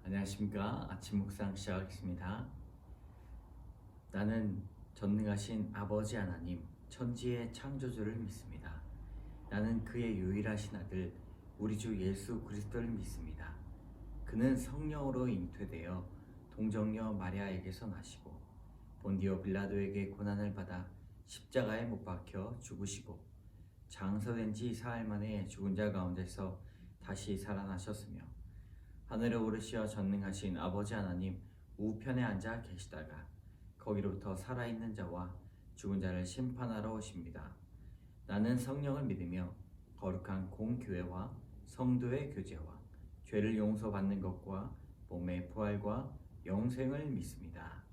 안녕하십니까. 아침 묵상 시작하겠습니다. 나는 전능하신 아버지 하나님, 천지의 창조주를 믿습니다. 나는 그의 유일하신 아들, 우리 주 예수 그리스도를 믿습니다. 그는 성령으로 잉태되어 동정녀 마리아에게서 나시고 본디오 빌라도에게 고난을 받아 십자가에 못 박혀 죽으시고 장서된 지 사흘 만에 죽은 자 가운데서 다시 살아나셨으며 하늘에 오르시어 전능하신 아버지 하나님 우편에 앉아 계시다가 거기로부터 살아있는 자와 죽은 자를 심판하러 오십니다. 나는 성령을 믿으며 거룩한 공교회와 성도의 교제와 죄를 용서받는 것과 몸의 부활과 영생을 믿습니다.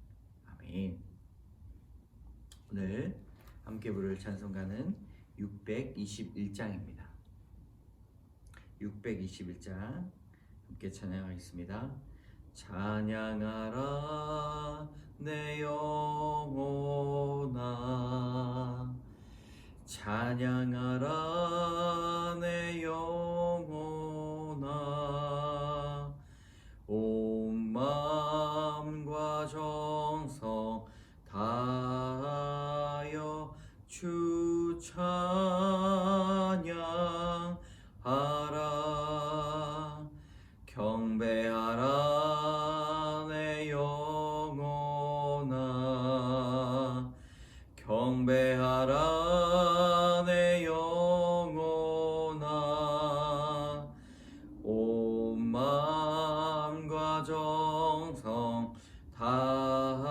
아멘. 오늘 함께 부를 찬송가는 621장입니다. 621장 함께 찬양하겠습니다. 찬양하라 내 영혼아, 찬양하라 내 영혼아, 온 마음과 정성 다하여 주 찬양하라. 경배하라 내 영혼아, 경배하라 내 영혼아, 온 마음과 정성 다하여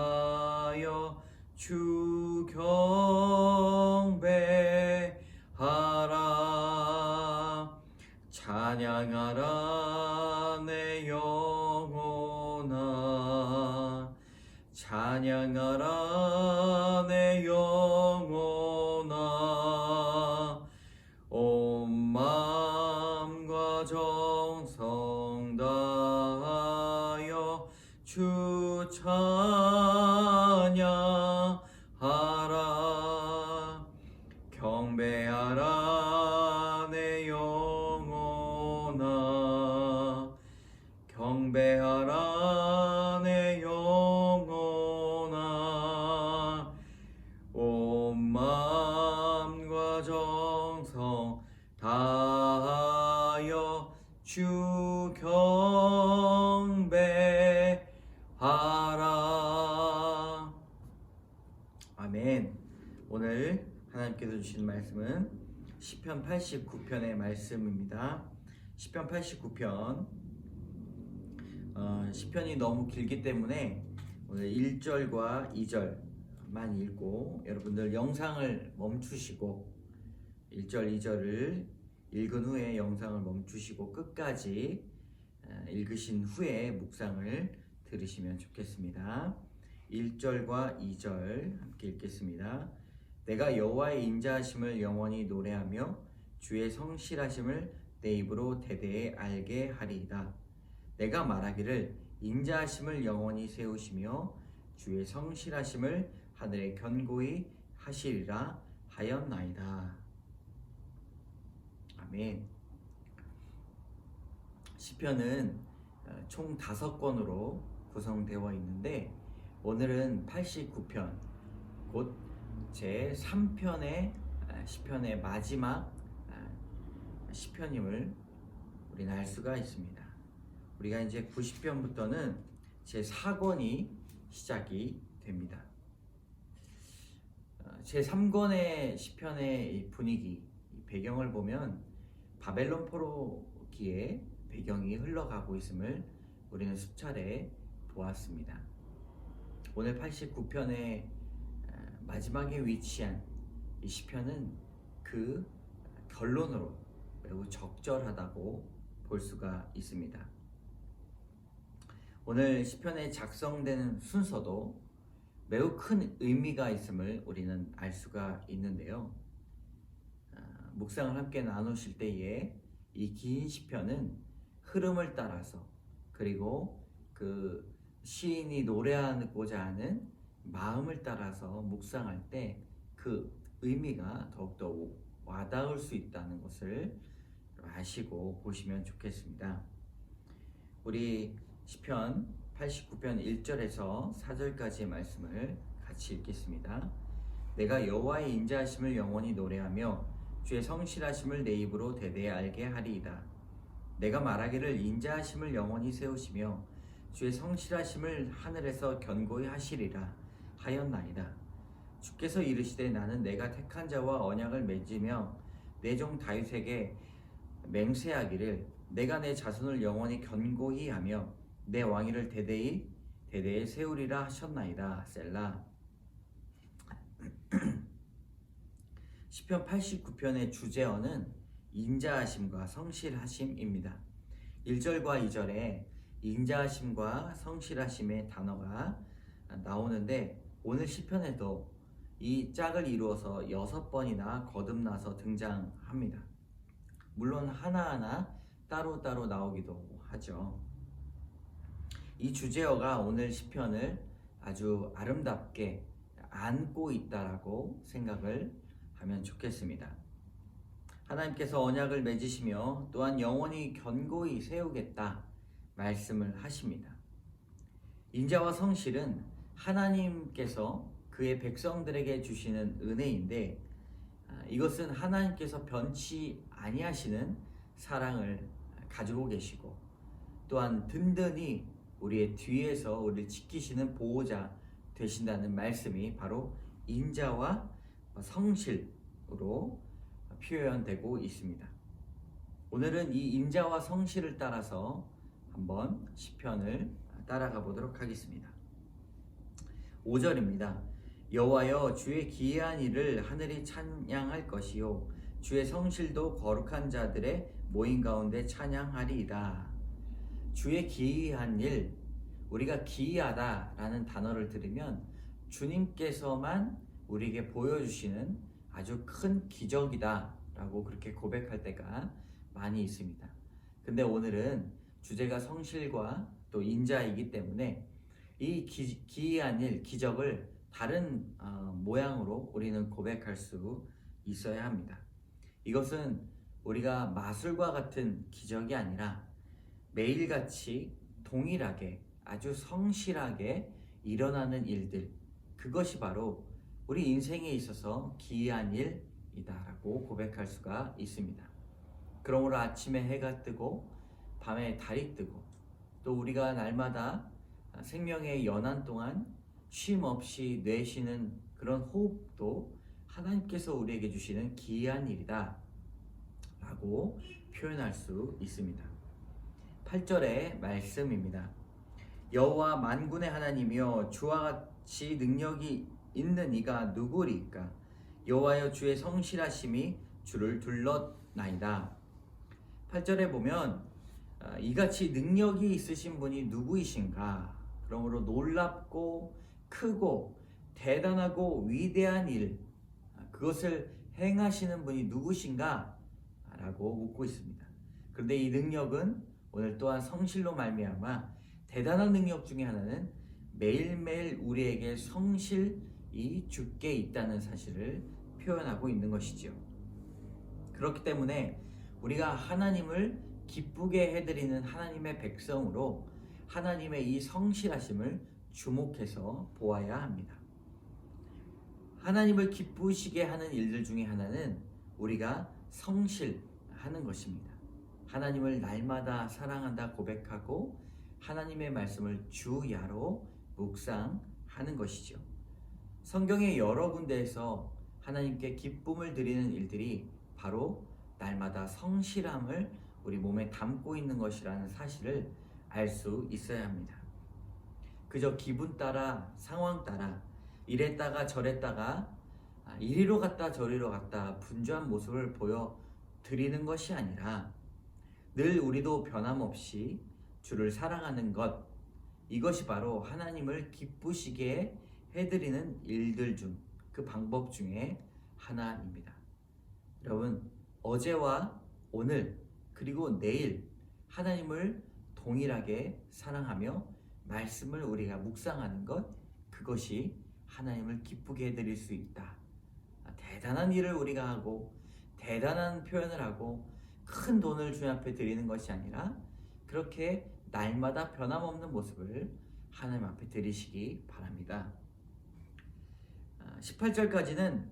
주 경배하라. 찬양하라 내 영혼아, 찬양하라 내 영혼아, 온 마음과 정성 다하여 주 찬양하라. 경배하라 내 영혼아, 경배하라 내 영혼아, 온 마음과 정성 다하여 주 경배하라. 아멘. 오늘 하나님께서 주신 말씀은 시편 89편의 말씀입니다. 시편 89편 시편이 너무 길기 때문에 오늘 1절과 2절만 읽고 여러분들 영상을 멈추시고 1절, 2절을 읽은 후에 영상을 멈추시고 끝까지 읽으신 후에 묵상을 들으시면 좋겠습니다. 1절과 2절 함께 읽겠습니다. 내가 여호와의 인자하심을 영원히 노래하며 주의 성실하심을 내 입으로 대대에 알게 하리이다. 내가 말하기를 인자하심을 영원히 세우시며 주의 성실하심을 하늘에 견고히 하시리라 하였나이다. 아멘. 시편은 총 5권으로 구성되어 있는데 오늘은 89편, 곧 제3편의 시편의 마지막 시편임을 우리는 알 수가 있습니다. 우리가 이제 90편부터는 제4권이 시작이 됩니다. 제3권의 시편의 분위기, 배경을 보면 바벨론 포로기에 배경이 흘러가고 있음을 우리는 수차례 보았습니다. 오늘 89편의 마지막에 위치한 이 시편은 그 결론으로 매우 적절하다고 볼 수가 있습니다. 오늘 시편에 작성되는 순서도 매우 큰 의미가 있음을 우리는 알 수가 있는데요. 묵상을 함께 나누실 때에 이 긴 시편은 흐름을 따라서 그리고 그 시인이 노래하고자 하는 마음을 따라서 묵상할 때 그 의미가 더욱더 와닿을 수 있다는 것을 아시고 보시면 좋겠습니다. 우리 시편 89편 1절에서 4절까지의 말씀을 같이 읽겠습니다. 내가 여호와의 인자하심을 영원히 노래하며 주의 성실하심을 내 입으로 대대에 알게 하리이다. 내가 말하기를 인자하심을 영원히 세우시며 주의 성실하심을 하늘에서 견고히 하시리라 하였나이다. 주께서 이르시되 나는 내가 택한 자와 언약을 맺으며 내 종 다윗에게 맹세하기를 내가 내 자손을 영원히 견고히 하며 내 왕위를 대대에 세우리라 하셨나이다. 셀라. 시편 89편의 주제어는 인자하심과 성실하심입니다. 1절과 2절에 인자하심과 성실하심의 단어가 나오는데 오늘 시편에도 이 짝을 이루어서 6번이나 거듭나서 등장합니다. 물론 하나하나 따로따로 나오기도 하죠. 이 주제어가 오늘 시편을 아주 아름답게 안고 있다라고 생각을 하면 좋겠습니다. 하나님께서 언약을 맺으시며 또한 영원히 견고히 세우겠다 말씀을 하십니다. 인자와 성실은 하나님께서 그의 백성들에게 주시는 은혜인데 이것은 하나님께서 변치 아니하시는 사랑을 가지고 계시고 또한 든든히 우리의 뒤에서 우리를 지키시는 보호자 되신다는 말씀이 바로 인자와 성실으로 표현되고 있습니다. 오늘은 이 인자와 성실을 따라서 한번 시편을 따라가 보도록 하겠습니다. 5절입니다. 여호와여 주의 기이한 일을 하늘이 찬양할 것이요 주의 성실도 거룩한 자들의 모임 가운데 찬양하리이다. 주의 기이한 일, 우리가 기이하다라는 단어를 들으면 주님께서만 우리에게 보여주시는 아주 큰 기적이다라고 그렇게 고백할 때가 많이 있습니다. 근데 오늘은 주제가 성실과 또 인자이기 때문에 이 기이한 일, 기적을 다른 모양으로 우리는 고백할 수 있어야 합니다. 이것은 우리가 마술과 같은 기적이 아니라 매일같이 동일하게 아주 성실하게 일어나는 일들, 그것이 바로 우리 인생에 있어서 기이한 일이다라고 고백할 수가 있습니다. 그러므로 아침에 해가 뜨고 밤에 달이 뜨고 또 우리가 날마다 생명의 연한 동안 쉼 없이 내쉬는 그런 호흡도 하나님께서 우리에게 주시는 기이한 일이다 라고 표현할 수 있습니다. 8절의 말씀입니다. 여호와 만군의 하나님이여 주와 같이 능력이 있는 이가 누구리까? 여호와여 주의 성실하심이 주를 둘렀나이다. 8절에 보면 이같이 능력이 있으신 분이 누구이신가? 그러므로 놀랍고 크고 대단하고 위대한 일, 그것을 행하시는 분이 누구신가? 라고 묻고 있습니다. 그런데 이 능력은 오늘 또한 성실로 말미암아 대단한 능력 중에 하나는 매일매일 우리에게 성실이 주께 있다는 사실을 표현하고 있는 것이지요. 그렇기 때문에 우리가 하나님을 기쁘게 해드리는 하나님의 백성으로 하나님의 이 성실하심을 주목해서 보아야 합니다. 하나님을 기쁘시게 하는 일들 중에 하나는 우리가 성실하는 것입니다. 하나님을 날마다 사랑한다 고백하고 하나님의 말씀을 주야로 묵상하는 것이죠. 성경의 여러 군데에서 하나님께 기쁨을 드리는 일들이 바로 날마다 성실함을 우리 몸에 담고 있는 것이라는 사실을 알 수 있어야 합니다. 그저 기분 따라 상황 따라 이랬다가 저랬다가 이리로 갔다 저리로 갔다 분주한 모습을 보여드리는 것이 아니라 늘 우리도 변함없이 주를 사랑하는 것, 이것이 바로 하나님을 기쁘시게 해드리는 일들 중 그 방법 중에 하나입니다. 여러분, 어제와 오늘 그리고 내일 하나님을 동일하게 사랑하며 말씀을 우리가 묵상하는 것, 그것이 하나님을 기쁘게 해드릴 수 있다. 대단한 일을 우리가 하고 대단한 표현을 하고 큰 돈을 주님 앞에 드리는 것이 아니라 그렇게 날마다 변함없는 모습을 하나님 앞에 드리시기 바랍니다. 18절까지는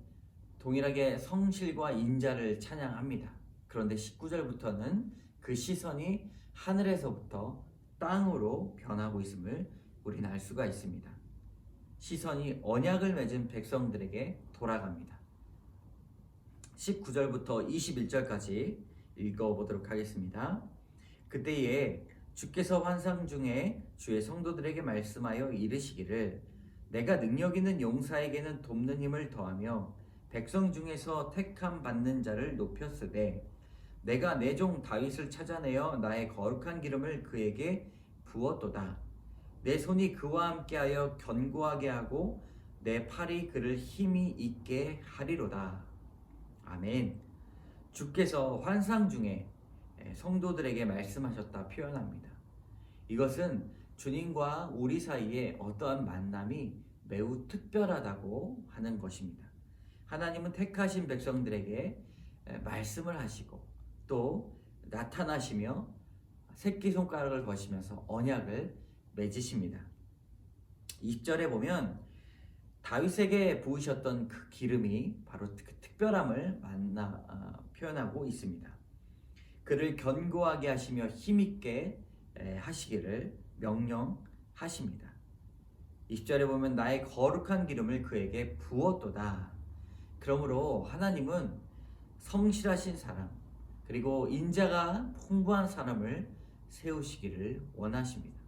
동일하게 성실과 인자를 찬양합니다. 그런데 19절부터는 그 시선이 하늘에서부터 땅으로 변하고 있음을 우리는 알 수가 있습니다. 시선이 언약을 맺은 백성들에게 돌아갑니다. 19절부터 21절까지 읽어보도록 하겠습니다. 그때에 주께서 환상 중에 주의 성도들에게 말씀하여 이르시기를 내가 능력 있는 용사에게는 돕는 힘을 더하며 백성 중에서 택함 받는 자를 높였으되 내가 내 종 다윗을 찾아내어 나의 거룩한 기름을 그에게 부었도다. 내 손이 그와 함께하여 견고하게 하고 내 팔이 그를 힘이 있게 하리로다. 아멘. 주께서 환상 중에 성도들에게 말씀하셨다 표현합니다. 이것은 주님과 우리 사이에 어떠한 만남이 매우 특별하다고 하는 것입니다. 하나님은 택하신 백성들에게 말씀을 하시고 또 나타나시며 새끼손가락을 거시면서 언약을 맺으십니다. 20절에 보면 다윗에게 부으셨던 그 기름이 바로 그 특별함을 표현하고 있습니다. 그를 견고하게 하시며 힘있게 하시기를 명령하십니다. 20절에 보면 나의 거룩한 기름을 그에게 부었도다. 그러므로 하나님은 성실하신 사람 그리고 인자가 풍부한 사람을 세우시기를 원하십니다.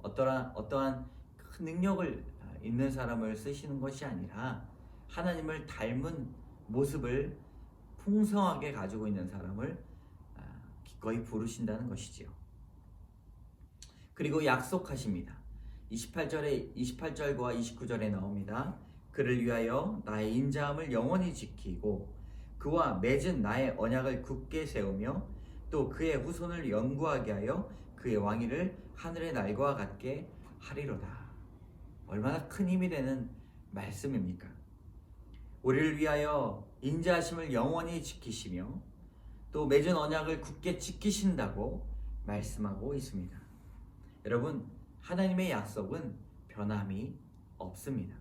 어떠한 큰 능력을 있는 사람을 쓰시는 것이 아니라 하나님을 닮은 모습을 풍성하게 가지고 있는 사람을 기꺼이 부르신다는 것이지요. 그리고 약속하십니다. 28절과 29절에 나옵니다. 그를 위하여 나의 인자함을 영원히 지키고 그와 맺은 나의 언약을 굳게 세우며 또 그의 후손을 영구하게 하여 그의 왕위를 하늘의 날과 같게 하리로다. 얼마나 큰 힘이 되는 말씀입니까? 우리를 위하여 인자하심을 영원히 지키시며 또 맺은 언약을 굳게 지키신다고 말씀하고 있습니다. 여러분, 하나님의 약속은 변함이 없습니다.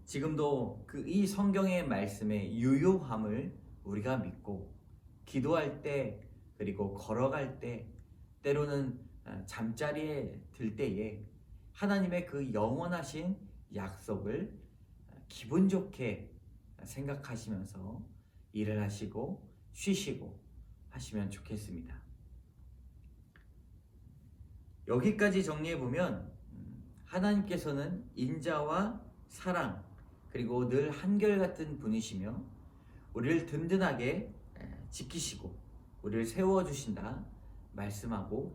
지금도 이 성경의 말씀의 유효함을 우리가 믿고 기도할 때 그리고 걸어갈 때 때로는 잠자리에 들 때에 하나님의 그 영원하신 약속을 기분 좋게 생각하시면서 일을 하시고 쉬시고 하시면 좋겠습니다. 여기까지 정리해보면 하나님께서는 인자와 사랑 그리고 늘 한결같은 분이시며 우리를 든든하게 지키시고 우리를 세워주신다 말씀하고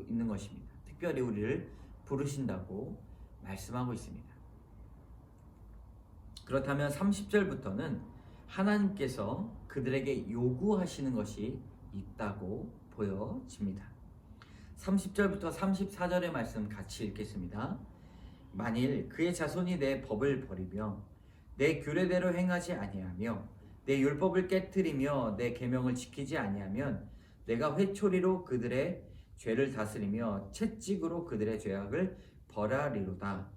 있는 것입니다. 특별히 우리를 부르신다고 말씀하고 있습니다. 그렇다면 30절부터는 하나님께서 그들에게 요구하시는 것이 있다고 보여집니다. 30절부터 34절의 말씀 같이 읽겠습니다. 만일 그의 자손이 내 법을 버리며 내 규례대로 행하지 아니하며 내 율법을 깨뜨리며 내 계명을 지키지 아니하면 내가 회초리로 그들의 죄를 다스리며 채찍으로 그들의 죄악을 벌하리로다.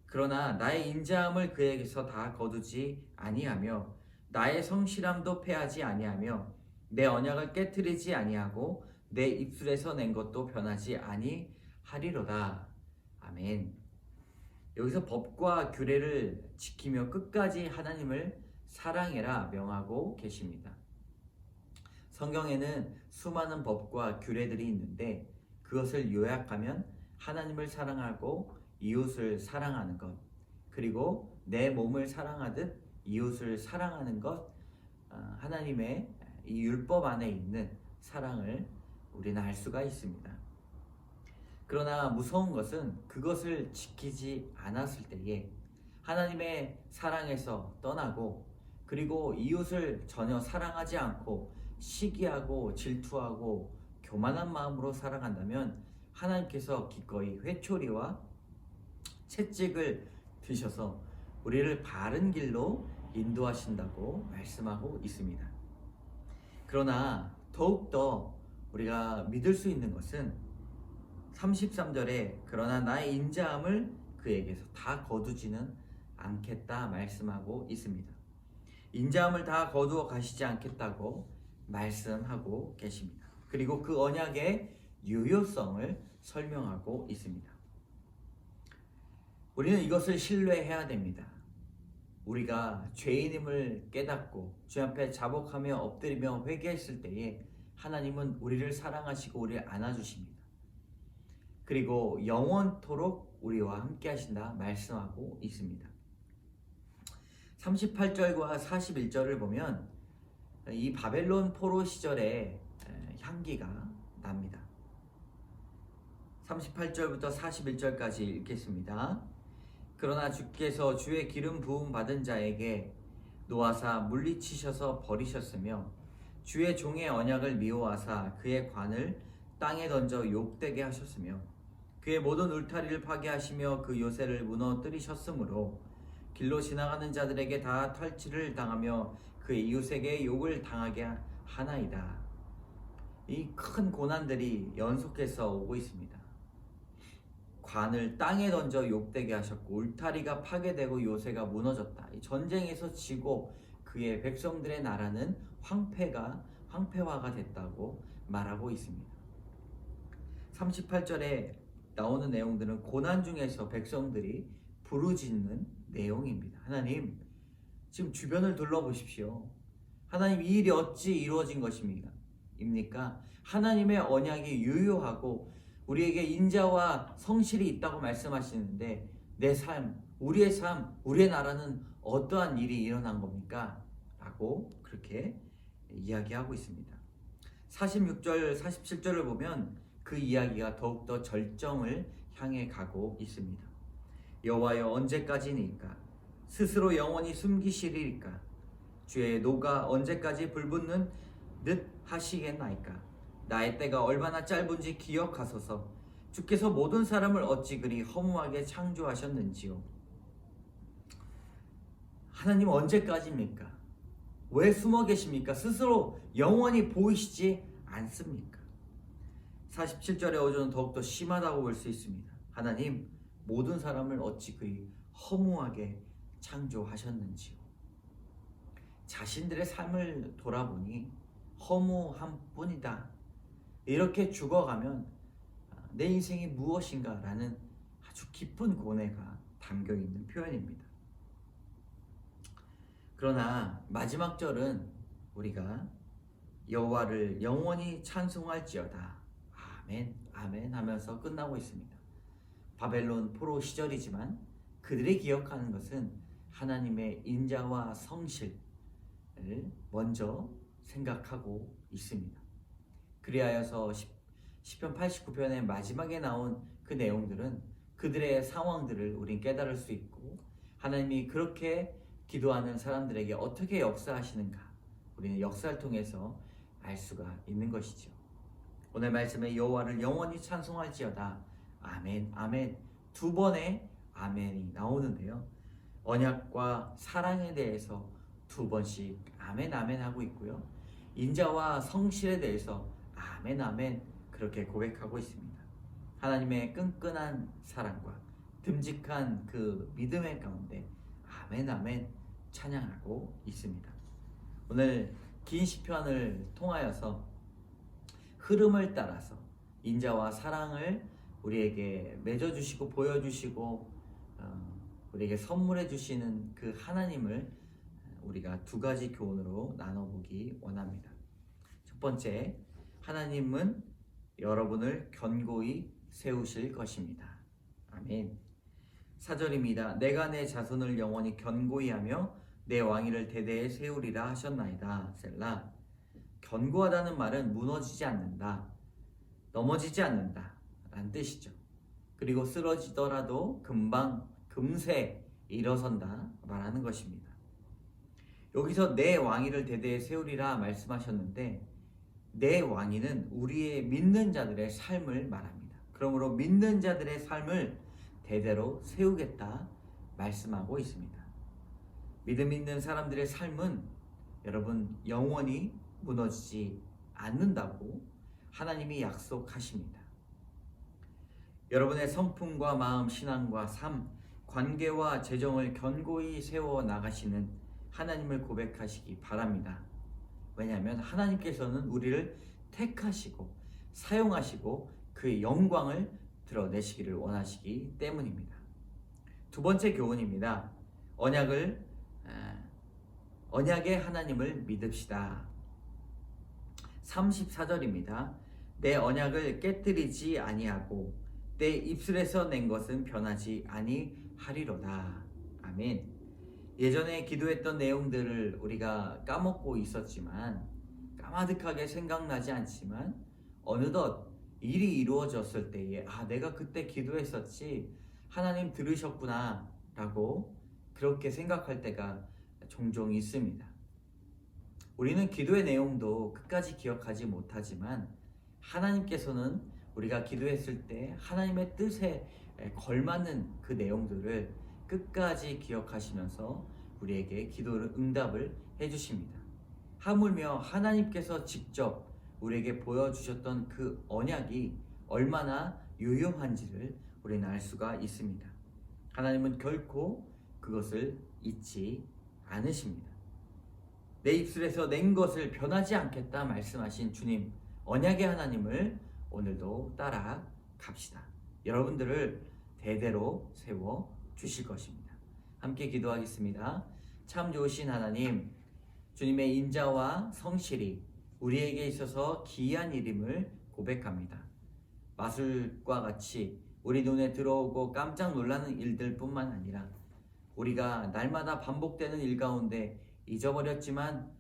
그러나 나의 인자함을 그에게서 다 거두지 아니하며 나의 성실함도 패하지 아니하며 내 언약을 깨뜨리지 아니하고 내 입술에서 낸 것도 변하지 아니하리로다. 아멘. 여기서 법과 규례를 지키며 끝까지 하나님을 사랑해라 명하고 계십니다. 성경에는 수많은 법과 규례들이 있는데 그것을 요약하면 하나님을 사랑하고 이웃을 사랑하는 것, 그리고 내 몸을 사랑하듯 이웃을 사랑하는 것, 하나님의 이 율법 안에 있는 사랑을 우리는 알 수가 있습니다. 그러나 무서운 것은 그것을 지키지 않았을 때에 하나님의 사랑에서 떠나고 그리고 이웃을 전혀 사랑하지 않고 시기하고 질투하고 교만한 마음으로 살아간다면 하나님께서 기꺼이 회초리와 채찍을 드셔서 우리를 바른 길로 인도하신다고 말씀하고 있습니다. 그러나 더욱더 우리가 믿을 수 있는 것은 33절에 그러나 나의 인자함을 그에게서 다 거두지는 않겠다 말씀하고 있습니다. 인자함을 다 거두어 가시지 않겠다고 말씀하고 계십니다. 그리고 그 언약의 유효성을 설명하고 있습니다. 우리는 이것을 신뢰해야 됩니다. 우리가 죄인임을 깨닫고 주 앞에 자복하며 엎드리며 회개했을 때에 하나님은 우리를 사랑하시고 우리를 안아주십니다. 그리고 영원토록 우리와 함께 하신다 말씀하고 있습니다. 38절과 41절을 보면 이 바벨론 포로 시절의 향기가 납니다. 38절부터 41절까지 읽겠습니다. 그러나 주께서 주의 기름 부음 받은 자에게 노하사 물리치셔서 버리셨으며 주의 종의 언약을 미워하사 그의 관을 땅에 던져 욕되게 하셨으며 그의 모든 울타리를 파괴하시며 그 요새를 무너뜨리셨으므로 길로 지나가는 자들에게 다 탈취를 당하며 그의 이웃에게 욕을 당하게 하나이다. 이 큰 고난들이 연속해서 오고 있습니다. 관을 땅에 던져 욕되게 하셨고 울타리가 파괴되고 요새가 무너졌다. 이 전쟁에서 지고 그의 백성들의 나라는 황폐화가 됐다고 말하고 있습니다. 38절에 나오는 내용들은 고난 중에서 백성들이 부르짖는 내용입니다. 하나님, 지금 주변을 둘러보십시오. 하나님, 이 일이 어찌 이루어진 것입니까? 하나님의 언약이 유효하고 우리에게 인자와 성실이 있다고 말씀하시는데 내 삶, 우리의 삶, 우리의 나라는 어떠한 일이 일어난 겁니까? 라고 그렇게 이야기하고 있습니다. 46절, 47절을 보면 그 이야기가 더욱더 절정을 향해 가고 있습니다. 여호와여 언제까지니까? 스스로 영원히 숨기시리까? 주의 노가 언제까지 불붙는 듯 하시겠나이까? 나의 때가 얼마나 짧은지 기억하소서. 주께서 모든 사람을 어찌 그리 허무하게 창조하셨는지요. 하나님 언제까지입니까? 왜 숨어 계십니까? 스스로 영원히 보이시지 않습니까? 47절의 어조는 더욱더 심하다고 볼 수 있습니다. 하나님, 모든 사람을 어찌 그리 허무하게 창조하셨는지요. 자신들의 삶을 돌아보니 허무함 뿐이다. 이렇게 죽어가면 내 인생이 무엇인가 라는 아주 깊은 고뇌가 담겨있는 표현입니다. 그러나 마지막 절은 우리가 여호와를 영원히 찬송할지어다 아멘 아멘 하면서 끝나고 있습니다. 바벨론 포로 시절이지만 그들이 기억하는 것은 하나님의 인자와 성실을 먼저 생각하고 있습니다. 그리하여서 시편 89편의 마지막에 나온 그 내용들은 그들의 상황들을 우린 깨달을 수 있고 하나님이 그렇게 기도하는 사람들에게 어떻게 역사하시는가 우리는 역사를 통해서 알 수가 있는 것이죠. 오늘 말씀에 여호와를 영원히 찬송할지어다 아멘 아멘 두 번의 아멘이 나오는데요. 언약과 사랑에 대해서 두 번씩 아멘 아멘 하고 있고요. 인자와 성실에 대해서 아멘 아멘 그렇게 고백하고 있습니다. 하나님의 끈끈한 사랑과 듬직한 그 믿음의 가운데 아멘 아멘 찬양하고 있습니다. 오늘 긴 시편을 통하여서 흐름을 따라서 인자와 사랑을 우리에게 맺어주시고 보여주시고 우리에게 선물해 주시는 그 하나님을 우리가 두 가지 교훈으로 나눠보기 원합니다. 첫 번째, 하나님은 여러분을 견고히 세우실 것입니다. 아멘. 4절입니다. 내가 내 자손을 영원히 견고히 하며 내 왕위를 대대에 세우리라 하셨나이다. 셀라. 견고하다는 말은 무너지지 않는다, 넘어지지 않는다 라는 뜻이죠. 그리고 쓰러지더라도 금세 일어선다 말하는 것입니다. 여기서 내 왕위를 대대에 세우리라 말씀하셨는데 내 왕위는 우리의 믿는 자들의 삶을 말합니다. 그러므로 믿는 자들의 삶을 대대로 세우겠다 말씀하고 있습니다. 믿음 있는 사람들의 삶은 여러분 영원히 무너지지 않는다고 하나님이 약속하십니다. 여러분의 성품과 마음, 신앙과 삶, 관계와 재정을 견고히 세워 나가시는 하나님을 고백하시기 바랍니다. 왜냐하면 하나님께서는 우리를 택하시고 사용하시고 그의 영광을 드러내시기를 원하시기 때문입니다. 두 번째 교훈입니다. 언약의 하나님을 믿읍시다. 34절입니다. 내 언약을 깨뜨리지 아니하고 내 입술에서 낸 것은 변하지 아니하리로다. 아멘. 예전에 기도했던 내용들을 우리가 까먹고 있었지만, 까마득하게 생각나지 않지만 어느덧 일이 이루어졌을 때에 내가 그때 기도했었지, 하나님 들으셨구나 라고 그렇게 생각할 때가 종종 있습니다. 우리는 기도의 내용도 끝까지 기억하지 못하지만 하나님께서는 우리가 기도했을 때 하나님의 뜻에 걸맞는 그 내용들을 끝까지 기억하시면서 우리에게 기도를 응답을 해주십니다. 하물며 하나님께서 직접 우리에게 보여주셨던 그 언약이 얼마나 유효한지를 우리는 알 수가 있습니다. 하나님은 결코 그것을 잊지 않으십니다. 내 입술에서 낸 것을 변하지 않겠다 말씀하신 주님, 언약의 하나님을 오늘도 따라 갑시다. 여러분들을 대대로 세워 주실 것입니다. 함께 기도하겠습니다. 참 좋으신 하나님, 주님의 인자와 성실이 우리에게 있어서 기이한 일임을 고백합니다. 마술과 같이 우리 눈에 들어오고 깜짝 놀라는 일들 뿐만 아니라 우리가 날마다 반복되는 일 가운데 잊어버렸지만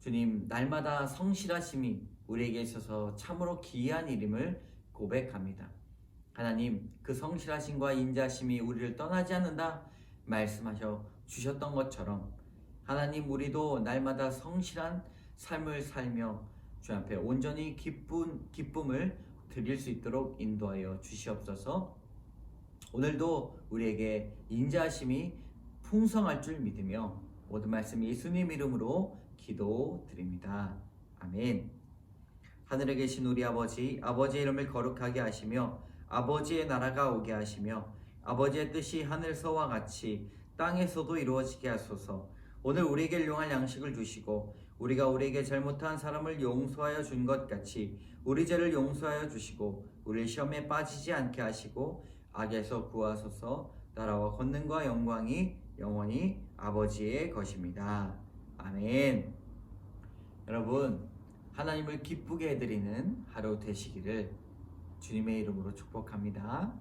주님, 날마다 성실하심이 우리에게 있어서 참으로 기이한 일임을 고백합니다. 하나님, 그 성실하심과 인자심이 우리를 떠나지 않는다 말씀하셔 주셨던 것처럼 하나님, 우리도 날마다 성실한 삶을 살며 주 앞에 온전히 기쁨을 드릴 수 있도록 인도하여 주시옵소서. 오늘도 우리에게 인자하심이 풍성할 줄 믿으며 모든 말씀 예수님 이름으로 기도드립니다. 아멘. 하늘에 계신 우리 아버지, 아버지의 이름을 거룩하게 하시며 아버지의 나라가 오게 하시며 아버지의 뜻이 하늘서와 같이 땅에서도 이루어지게 하소서. 오늘 우리에게 일용할 양식을 주시고 우리가 우리에게 잘못한 사람을 용서하여 준 것 같이 우리 죄를 용서하여 주시고 우리 시험에 빠지지 않게 하시고 악에서 구하소서. 나라와 권능과 영광이 영원히 아버지의 것입니다. 아멘. 여러분, 하나님을 기쁘게 해드리는 하루 되시기를 주님의 이름으로 축복합니다.